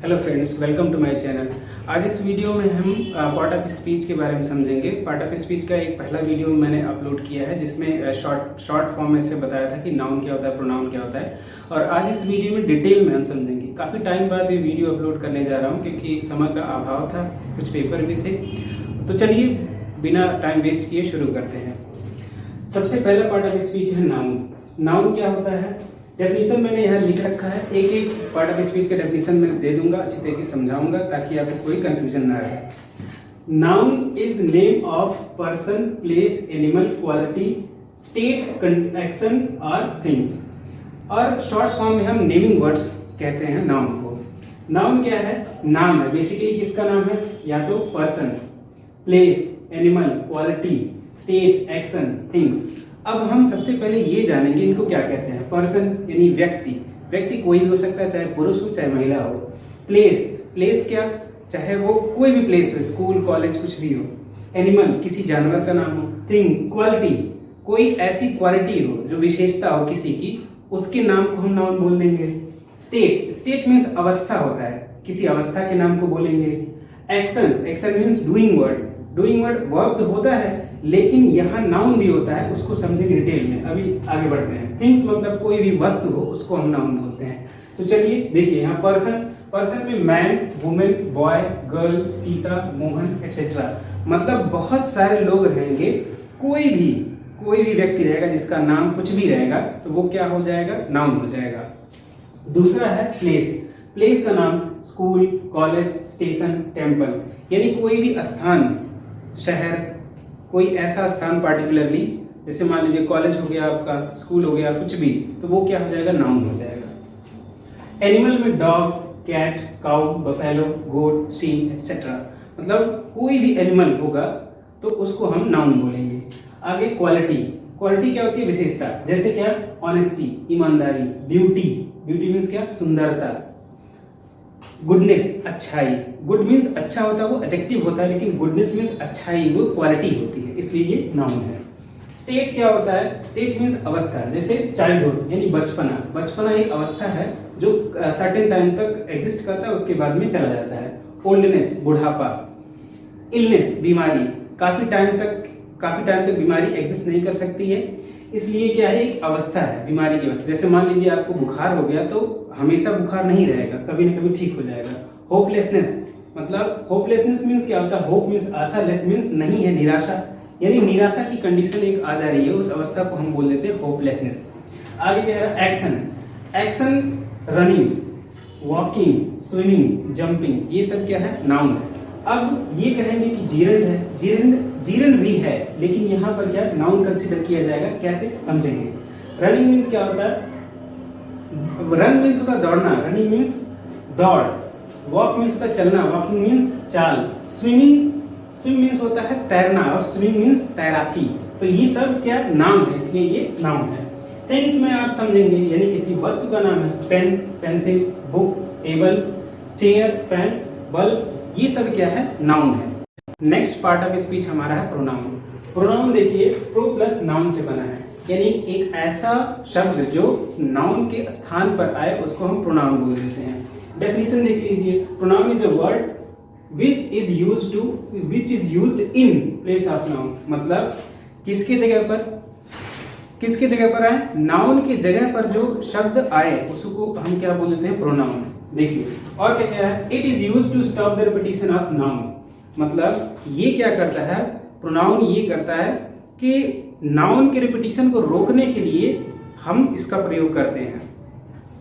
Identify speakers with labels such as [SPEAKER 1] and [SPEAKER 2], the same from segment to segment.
[SPEAKER 1] Hello friends, welcome to my channel. आज इस video में हम पार्ट ऑफ स्पीच के बारे में समझेंगे। पार्ट ऑफ स्पीच का एक पहला वीडियो मैंने अपलोड किया है जिसमें शॉर्ट फॉर्म में से बताया था कि नाउन क्या होता है, प्रोनाउन क्या होता है। और आज इस वीडियो में डिटेल में हम समझेंगे। काफ़ी टाइम बाद ये वीडियो अपलोड करने जा रहा हूँ क्योंकि समय का अभाव था, कुछ पेपर भी थे। तो चलिए बिना टाइम वेस्ट किए शुरू करते हैं। सबसे पहला पार्ट ऑफ स्पीच है नाउन। नाउन क्या होता है, डेफिनेशन मैंने यहाँ लिख रखा है। एक एक पार्ट ऑफ स्पीच का डेफिनेशन मैं दे दूंगा, अच्छी तरीके से समझाऊंगा ताकि आपको कोई कंफ्यूजन ना रहे। Noun is name of person, place, animal, quality, state, action और थिंग्स। और शॉर्ट फॉर्म में हम नेमिंग वर्ड्स कहते हैं नाउन को। नाउन क्या है? नाम है। बेसिकली किसका नाम है? या तो person, place, animal, quality, state, action, things. अब हम सबसे पहले ये जानेंगे इनको क्या कहते हैं। पर्सन यानी व्यक्ति, व्यक्ति कोई भी हो सकता है, चाहे पुरुष हो चाहे महिला हो। प्लेस, प्लेस क्या, चाहे वो कोई भी प्लेस हो, स्कूल, कॉलेज, कुछ भी हो। एनिमल, किसी जानवर का नाम हो। थिंग, क्वालिटी, कोई ऐसी क्वालिटी हो जो विशेषता हो किसी की, उसके नाम को हम नाउन बोल देंगे। स्टेट, स्टेट मीन्स अवस्था होता है, किसी अवस्था के नाम को बोलेंगे। Action, action means doing word, doing word verb तो होता है लेकिन यहाँ नाउन भी होता है, उसको समझेंगे डिटेल में। अभी आगे बढ़ते हैं। थिंग्स मतलब कोई भी वस्तु हो उसको हम नाउन बोलते हैं। तो चलिए देखिए यहाँ पर्सन, पर्सन में man, women, boy, girl, Sita, Mohan etcetera, मतलब बहुत सारे लोग रहेंगे। कोई भी व्यक्ति रहेगा जिसका नाम कुछ भी रहेगा तो वो क्या हो जाएगा? नाउन हो जाएगा। दूसरा है प्लेस, प्लेस का नाम स्कूल, कॉलेज, स्टेशन, टेम्पल, यानी कोई भी स्थान, शहर, कोई ऐसा स्थान पार्टिकुलरली, जैसे मान लीजिए कॉलेज हो गया आपका, स्कूल हो गया, कुछ भी, तो वो क्या हो जाएगा? नाउन हो जाएगा। एनिमल में डॉग, कैट, काउ, बफेलो, गोट, शीप एक्सेट्रा, मतलब कोई भी एनिमल होगा तो उसको हम नाउन बोलेंगे। आगे क्वालिटी, क्वालिटी क्या होती है? विशेषता। जैसे क्या? ऑनेस्टी, ईमानदारी। ब्यूटी, ब्यूटी मीन्स क्या? सुंदरता। गुडनेस, अच्छाई, गुड मीन्स अच्छा होता है, वो एडजेक्टिव होता है, लेकिन गुडनेस मीन्स अच्छाई, वो क्वालिटी होती है, इसलिए ये नाउन है। स्टेट क्या होता है? स्टेट मीन्स अवस्था। जैसे चाइल्डहुड यानी बचपना, बचपना एक अवस्था है जो सर्टेन टाइम तक एग्जिस्ट करता है, उसके बाद में चला जाता है। ओल्डनेस, बुढ़ापा। इलनेस, बीमारी, काफी टाइम तक बीमारी एग्जिस्ट नहीं कर सकती है, इसलिए क्या है? एक अवस्था है, बीमारी की अवस्था। जैसे मान लीजिए आपको बुखार हो गया तो हमेशा बुखार नहीं रहेगा, कभी न कभी ठीक हो जाएगा। होपलेसनेस, मतलब होपलेसनेस मीन्स क्या होता है? होप मीन्स आशा, लेस मीन्स नहीं है, निराशा, यानी निराशा की कंडीशन एक आ जा रही है, उस अवस्था को हम बोल देते हैं होपलेसनेस। आगे क्या है? Action, action running, walking, swimming, jumping, ये सब क्या है? नाउन है। अब ये कहेंगे कि जीरंड है, जीरंड भी है, लेकिन यहाँ पर क्या नाउन कंसीडर किया जाएगा, कैसे समझेंगे। रनिंग मीन्स क्या होता है? रन मीन्स होता है दौड़ना, रनिंग मीन्स दौड़। वॉक मीन्स होता है चलना, वॉकिंग मीन्स चाल। स्विम मीन्स होता है तैरना, और स्विमिंग मीन्स तैराकी। तो ये सब क्या नाम है, इसलिए ये नाउन है। थिंग्स में आप समझेंगे यानी किसी वस्तु का नाम है। Pen, pencil, book, table, chair, fan, bulb, ये सब क्या है? नाउन है। नेक्स्ट पार्ट ऑफ स्पीच हमारा है प्रोनाउन। प्रोनाउन देखिए प्रो प्लस नाउन से बना है, यानी एक ऐसा शब्द जो नाउन के स्थान पर आए उसको हम प्रोनाउन बोल देते हैं। डेफिनेशन देख लीजिए। Pronoun is a word which is used in place of noun, मतलब किसके जगह पर आए? नाउन की जगह पर जो शब्द आए उसको हम क्या बोल देते हैं? प्रोनाउन। देखिए और क्या है? It is used to stop the repetition of noun, मतलब ये क्या करता है? प्रोनाउन ये करता है कि नाउन के रिपीटिशन को रोकने के लिए हम इसका प्रयोग करते हैं।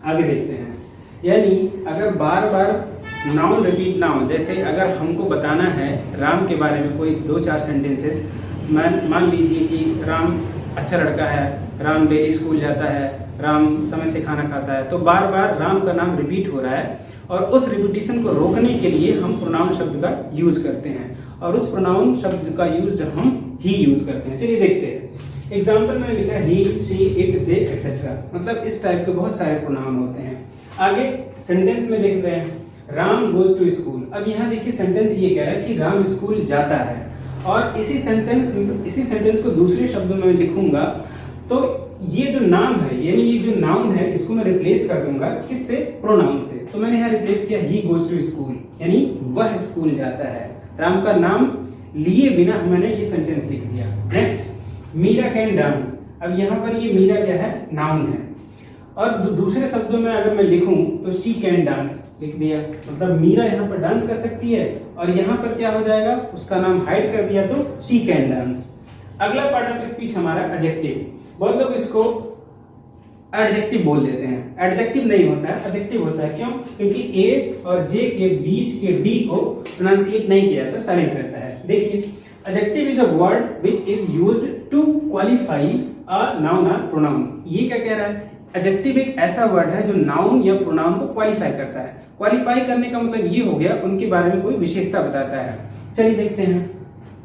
[SPEAKER 1] आगे देखते हैं। यानी अगर बार बार नाउन रिपीट ना हो, जैसे अगर हमको बताना है राम के बारे में कोई 2-4 सेंटेंसेस, मान लीजिए कि राम अच्छा लड़का है, राम डेली स्कूल जाता है, राम समय से खाना खाता है, तो बार बार राम का नाम रिपीट हो रहा है और उस रिपीटिशन को रोकने के लिए हम प्रोनाउन शब्द का यूज करते हैं, और उस प्रोनाउन शब्द का यूज हम ही यूज करते हैं। चलिए देखते हैं। एग्जाम्पल में लिखा है ही, शी, इट, दे एक्सेट्रा, मतलब इस टाइप के बहुत सारे प्रोनाउन होते हैं। आगे सेंटेंस में देख रहे हैं राम गोज टू स्कूल। अब यहाँ देखिए सेंटेंस ये कह रहा है कि राम स्कूल जाता है, और इसी सेंटेंस को दूसरे शब्दों में लिखूंगा तो ये जो नाम है यानी ये जो नाउन है इसको मैं रिप्लेस कर दूंगा किससे, प्रोनाउन से। तो मैंने यहाँ रिप्लेस किया ही गोज टू स्कूल, यानी वह स्कूल जाता है। राम का नाम लिए बिना मैंने ये सेंटेंस लिख दिया। Next, Meera can dance. अब यहाँ पर ये मीरा क्या है, नाउन है। और दूसरे शब्दों में अगर मैं लिखूं तो शी कैन डांस लिख दिया, मतलब मीरा यहाँ पर डांस कर सकती है। और यहाँ पर क्या हो जाएगा, उसका नाम हाइड कर दिया तो शी कैन डांस। अगला पार्ट ऑफ स्पीच हमारा एडजेक्टिव। बहुत लोग इसको एडजेक्टिव बोल देते हैं, एडजेक्टिव नहीं होता है, एडजेक्टिव होता है। क्यों? क्योंकि ए और जे के बीच के डी को प्रोनाउंसिएट नहीं किया जाता, साइलेंट रहता है। देखिए, adjective is a word which is used to qualify a noun और प्रोनाउन। ये क्या कह रहा है, एडजेक्टिव एक ऐसा वर्ड है जो नाउन या प्रोनाउन को क्वालिफाई करता है। क्वालिफाई करने का मतलब ये हो गया उनके बारे में कोई विशेषता बताता है। चलिए देखते हैं,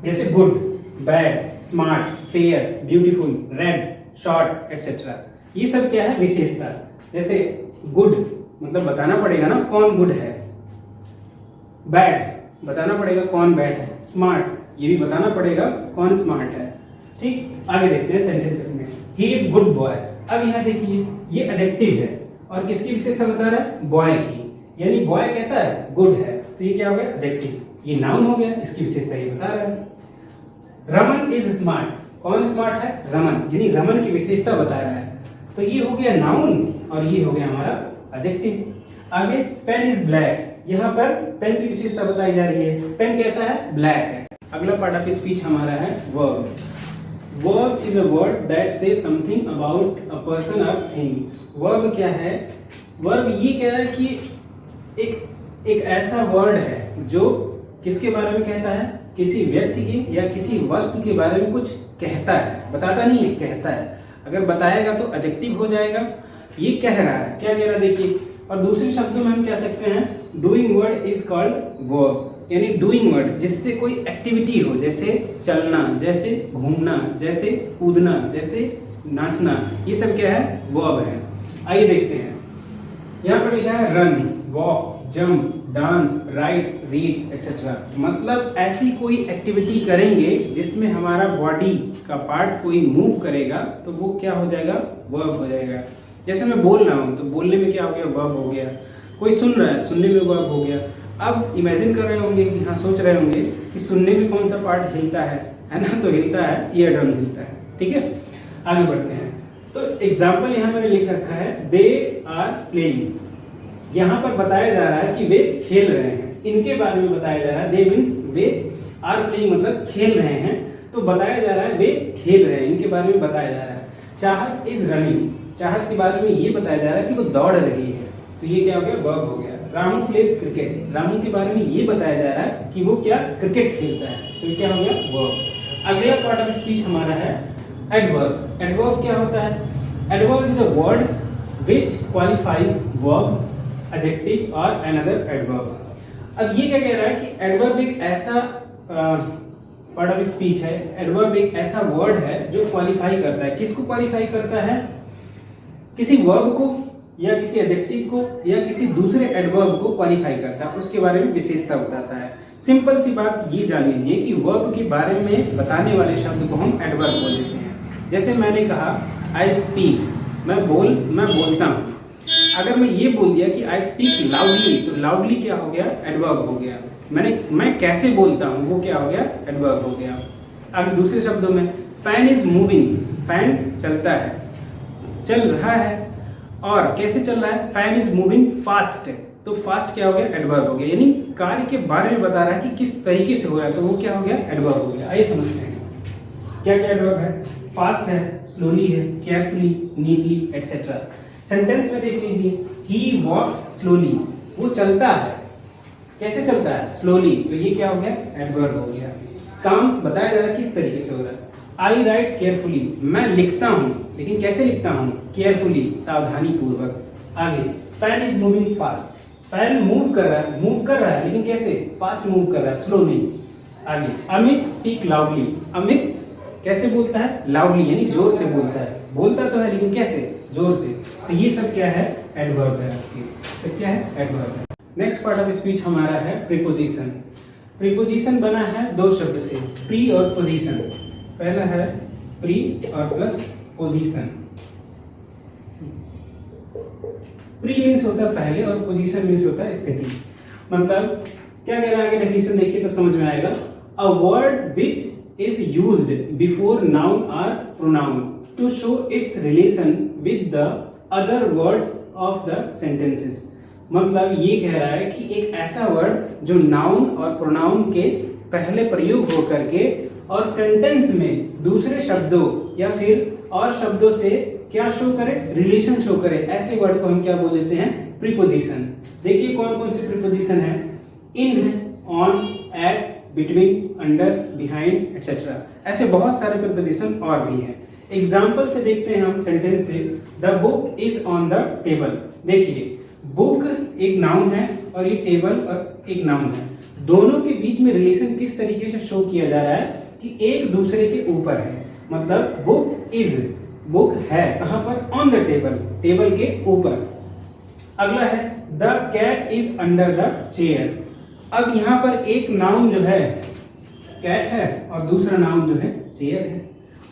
[SPEAKER 1] जैसे good, bad, smart, fair, beautiful, red, short etcetera. ये सब क्या है, विशेषता। जैसे गुड मतलब बताना पड़ेगा ना कौन गुड है, बैड बताना पड़ेगा कौन बैड है, स्मार्ट ये भी बताना पड़ेगा कौन स्मार्ट है। ठीक, आगे देखते हैं सेंटेंसेस में। He is good boy. अब यहाँ देखिए, ये एडजेक्टिव है और किसकी विशेषता बता रहा है, बॉय की। यानी बॉय कैसा है, गुड है, तो ये क्या हो गया, एडजेक्टिव। ये नाउन हो गया, इसकी विशेषता ये बता रहा है। Raman is smart. कौन स्मार्ट है, रमन, यानी रमन की विशेषता बता रहा है। तो ये हो गया नाउन और ये हो गया हमारा एडजेक्टिव। आगे, पेन इज ब्लैक। यहाँ पर पेन की विशेषता बताई जा रही है। पेन कैसा है, ब्लैक है। अगला पार्ट ऑफ स्पीच हमारा है verb. Verb is a word that से समथिंग अबाउट अ पर्सन और थिंग। वर्ब क्या है, वर्ब ये कह रहा है कि एक ऐसा वर्ड है जो किसके बारे में कहता है, किसी व्यक्ति के या किसी वस्तु के बारे में कुछ कहता है, बताता नहीं है, कहता है। अगर बताएगा तो एडजेक्टिव हो जाएगा। ये कह रहा है, क्या कह रहा है देखिए। और दूसरे शब्दों में हम कह सकते हैं doing word is called verb, यानी डूइंग वर्ड जिससे कोई एक्टिविटी हो, जैसे चलना, जैसे घूमना, जैसे कूदना, जैसे नाचना, ये सब क्या है, वर्ब है। आइए देखते हैं, यहाँ पर लिखा है run, walk, jump, dance, right, read etcetera. मतलब ऐसी कोई एक्टिविटी करेंगे जिसमें हमारा बॉडी का पार्ट कोई मूव करेगा तो वो क्या हो जाएगा, वर्ब हो जाएगा। जैसे मैं बोल रहा हूँ तो बोलने में क्या हो गया, वर्ब हो गया। कोई सुन रहा है, सुनने में वर्ब हो गया। अब इमेजिन कर रहे होंगे कि हाँ, सोच रहे होंगे कि सुनने में कौन सा पार्ट हिलता है ना, तो हिलता है ईयर ड्रम हिलता है। ठीक है, आगे बढ़ते हैं। तो एग्जाम्पल यहाँ मैंने लिख रखा है, दे आर प्लेइंग। यहाँ पर बताया जा रहा है कि वे खेल रहे हैं, इनके बारे में बताया जा रहा है। दे मीन्स वे, आर प्लेइंग मतलब खेल रहे हैं, तो बताया जा रहा है वे खेल रहे हैं, इनके बारे में बताया जा रहा है। चाहत इज रनिंग, चाहत के बारे में ये बताया जा रहा है कि वो दौड़ रही है, तो ये क्या हो गया, वर्ब हो गया। रामू प्लेज क्रिकेट, रामू के बारे में ये बताया जा रहा है कि वो क्या, क्रिकेट खेलता है, तो ये क्या हो गया, वर्ब। अगला पार्ट ऑफ स्पीच हमारा है एडवर्ब। एडवर्ब क्या होता है, adverb is a word which qualifies verb, adjective और अनदर एडवर्ब। अब ये क्या कह रहा है कि एडवर्ब एक ऐसा पार्ट ऑफ स्पीच है, एडवर्ब एक ऐसा वर्ड है जो क्वालिफाई करता है। किसको क्वालिफाई करता है, किसी वर्ब को या किसी एडजेक्टिव को या किसी दूसरे एडवर्ब को क्वालिफाई करता है, उसके बारे में विशेषता बताता है। सिंपल सी बात ये जान लीजिए कि वर्ब के बारे में बताने वाले शब्द को हम एडवर्ब बोल देते हैं। जैसे मैंने कहा आई स्पीक, मैं बोलता हूँ। अगर मैं ये बोल दिया कि आई स्पीक लाउडली, तो लाउडली क्या हो गया, एडवर्ब हो गया। मैं कैसे बोलता हूँ, वो क्या हो गया, एडवर्ब हो गया। अब दूसरे शब्दों में, फैन इज मूविंग, फैन चलता है, चल रहा है। और कैसे चल रहा है, फैन इज मूविंग फास्ट, तो फास्ट क्या हो गया, एडवर्ब हो गया। यानी कार्य के बारे में बता रहा है कि किस तरीके से हो रहा है, तो वो क्या हो गया, एडवर्ब हो गया। आइए समझते हैं क्या क्या एडवर्ब है। फास्ट है, स्लोली है, केयरफुली, नीटली एटसेट्रा। सेंटेंस में देख लीजिए, ही वॉक्स स्लोली, वो चलता है, कैसे चलता है, स्लोली, तो ये क्या हो गया, एडवर्ब हो गया। काम बताया जा रहा है किस तरीके से हो रहा है। आई राइट केयरफुली, मैं लिखता हूं, लेकिन कैसे लिखता हूं, केयरफुली, सावधानी पूर्वक। आगे, fan is moving fast, fan move कर रहा है लेकिन कैसे, फास्ट मूव कर रहा है, स्लो नहीं। आगे, अमित स्पीक लाउडली, अमित कैसे बोलता है, लाउडली यानी जोर से बोलता है, बोलता तो है लेकिन कैसे, जोर से। तो ये सब क्या है, एडवर्ब है आपके, सब क्या है, एडवर्ब है। नेक्स्ट पार्ट ऑफ स्पीच हमारा है प्रीपोजिशन। प्रीपोजिशन बना है दो शब्द से, प्री और पोजीशन। पहला है प्री और प्लस पोजीशन। प्री मीन्स होता है पहले और पोजीशन मीन्स होता है स्थिति। मतलब क्या कह रहा है आगे डेफिनेशन देखिए तब समझ में आएगा। A word which is used before noun or pronoun to show its relation with the other words of the sentences। मतलब ये कह रहा है कि एक ऐसा वर्ड जो नाउन और प्रोनाउन के पहले प्रयोग हो करके और सेंटेंस में दूसरे शब्दों या फिर और शब्दों से क्या शो करे, रिलेशन शो करे, ऐसे वर्ड को हम क्या बोल देते हैं, प्रीपोजिशन। देखिए कौन कौन से प्रीपोजिशन है, इन है, on, at, between, under, behind etcetera, ऐसे बहुत सारे प्रीपोजिशन और भी हैं। एग्जाम्पल से देखते हैं हम सेंटेंस से। The book is on the table. देखिए बुक एक नाउन है और ये टेबल और एक नाउन है, दोनों के बीच में रिलेशन किस तरीके से शो किया जा रहा है कि एक दूसरे के ऊपर है। मतलब बुक इज, बुक है कहां पर, ऑन द टेबल, टेबल के ऊपर। अगला है the cat is under the chair. अब यहां पर एक नाउन जो है कैट है और दूसरा नाउन जो है चेयर है,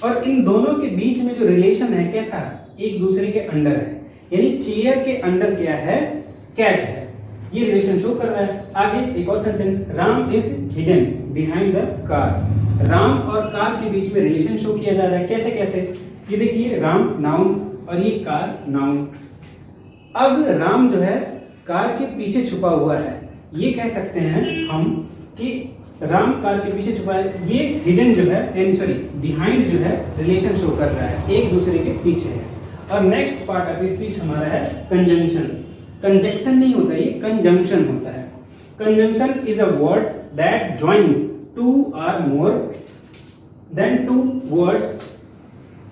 [SPEAKER 1] और इन दोनों के बीच में जो रिलेशन है कैसा है, एक दूसरे के अंडर है, यानी चेयर के अंडर क्या है, कैट है, ये रिलेशन शो कर रहा है। आगे एक और sentence, Ram is hidden behind the car. Ram और कार के बीच में रिलेशन शो किया जा रहा है, कैसे कैसे, ये देखिए राम नाउन और ये कार नाउन। अब राम जो है कार के पीछे छुपा हुआ है, ये कह सकते हैं हम कि राम कार के पीछे छुपा है, ये हिडन जो है यानी सॉरी बिहाइंड जो है रिलेशन शो कर रहा है, एक दूसरे के पीछे है। और नेक्स्ट पार्ट ऑफ स्पीच हमारा है कंजंक्शन। कंजंक्शन नहीं होता, ये कंजंक्शन होता है। Conjunction is a word that joins two or more than two words,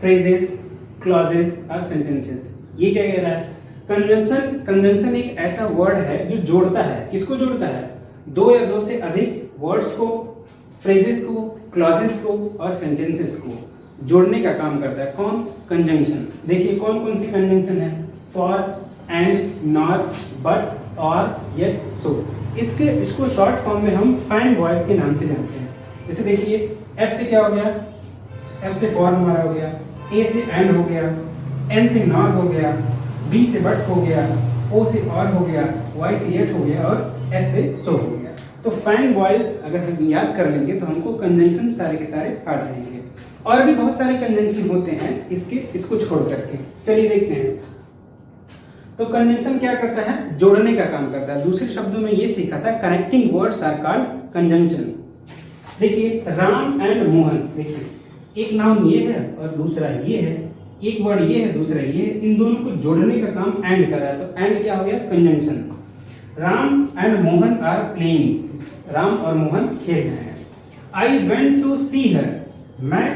[SPEAKER 1] phrases, clauses और सेंटेंसेस। ये क्या कह रहा है, कंजंक्शन एक ऐसा वर्ड है जो जोड़ता है, किसको जोड़ता है, दो या दो से अधिक वर्ड्स को, फ्रेजेस को, क्लॉजेस को और सेंटेंसेस को जोड़ने का काम करता है। कौन, कंजंक्शन। देखिए कौन कौन सी कंजंक्शन है, फॉर, एंड, नॉट, बट, और, येट, सो। इसको शॉर्ट फॉर्म में हम फाइंड वॉइस के नाम से जानते हैं। जैसे देखिए एफ से क्या हो गया, एफ से फॉर हमारा हो गया, ए से एंड हो गया, एन से नॉट हो गया, बी से बट हो गया, ओ से और हो गया, वाई से येट हो गया और एस से सो हो गया। तो फाइंड वॉइस अगर हम याद कर लेंगे तो हमको कंजंक्शन सारे के सारे आ जाएंगे। और भी बहुत सारे कंजंक्शन होते हैं इसको छोड़ करके, चलिए देखते हैं। तो कंजंक्शन क्या करता है, जोड़ने का काम करता है। दूसरे शब्दों में ये सीखा था, connecting words are called conjunction. देखिए राम एंड मोहन, देखिए एक नाउन ये है और दूसरा ये है, एक वर्ड ये है दूसरा ये है, इन दोनों को जोड़ने का काम एंड कर रहा है। तो एंड क्या हो गया, conjunction. Ram and Mohan are playing, Ram और मोहन खेल रहे हैं। आई वेंट टू सी हर, मैं,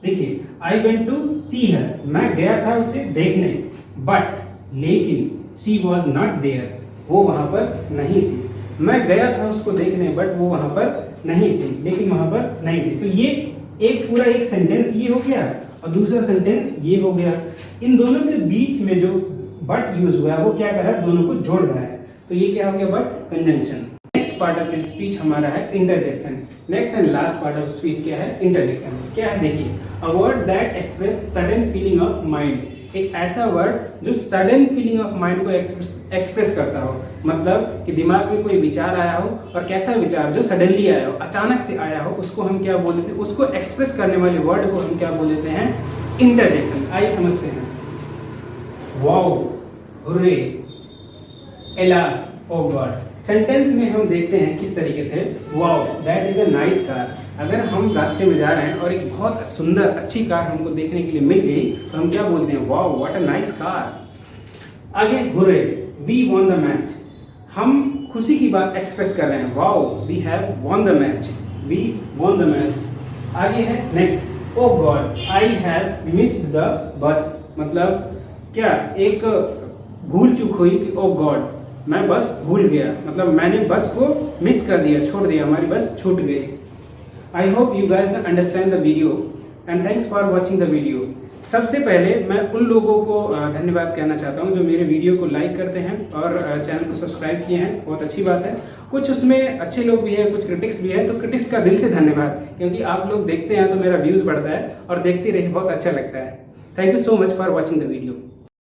[SPEAKER 1] देखिए आई वेंट टू सी हर, मैं गया था उसे देखने, बट लेकिन शी वॉज नॉट देयर, वो वहां पर नहीं थी। मैं गया था उसको देखने बट वो वहां पर नहीं थी, लेकिन वहां पर नहीं थी। तो ये एक पूरा एक सेंटेंस ये हो गया और दूसरा सेंटेंस ये हो गया। इन दोनों के बीच में जो बट यूज हुआ है वो क्या कर रहा है, दोनों को जोड़ रहा है। तो ये क्या हो गया, but conjunction. Next part of speech हमारा है interjection. Next and last part of speech क्या है, इंटरजेक्शन। क्या है देखिए, अ word that express sudden feeling of mind. एक ऐसा वर्ड जो सडन फीलिंग ऑफ माइंड को एक्सप्रेस करता हो। मतलब कि दिमाग में कोई विचार आया हो और कैसा विचार जो सडनली आया हो, अचानक से आया हो, उसको हम क्या बोल देते हैं, उसको एक्सप्रेस करने वाले वर्ड को हम क्या बोल देते हैं, इंटरजेक्शन। आइए समझते हैं। वाओ, हुर्रे, एलास, ओ गॉड। सेंटेंस में हम देखते हैं किस तरीके से, wow that is a nice car. अगर हम रास्ते में जा रहे हैं और एक बहुत सुंदर अच्छी कार हमको देखने के लिए मिल गई तो हम क्या बोलते हैं, wow what a nice car. आगे hurray, we won the match. हम खुशी की बात एक्सप्रेस कर रहे हैं, wow we have won the match, we won the match. आगे है next, oh God I have missed the bus. मतलब क्या, एक भूल चूक हुई कि ओ गॉड मैं बस भूल गया, मतलब मैंने बस को मिस कर दिया, छोड़ दिया, हमारी बस छूट गई। I hope you guys understand the video and thanks for watching the video. सबसे पहले मैं उन लोगों को धन्यवाद कहना चाहता हूं जो मेरे वीडियो को लाइक करते हैं और चैनल को सब्सक्राइब किए हैं, बहुत अच्छी बात है। कुछ उसमें अच्छे लोग भी हैं, कुछ क्रिटिक्स भी हैं, तो क्रिटिक्स का दिल से धन्यवाद, क्योंकि आप लोग देखते हैं तो मेरा व्यूज बढ़ता है और देखते रहिए, बहुत अच्छा लगता है। Thank you so much for watching the video.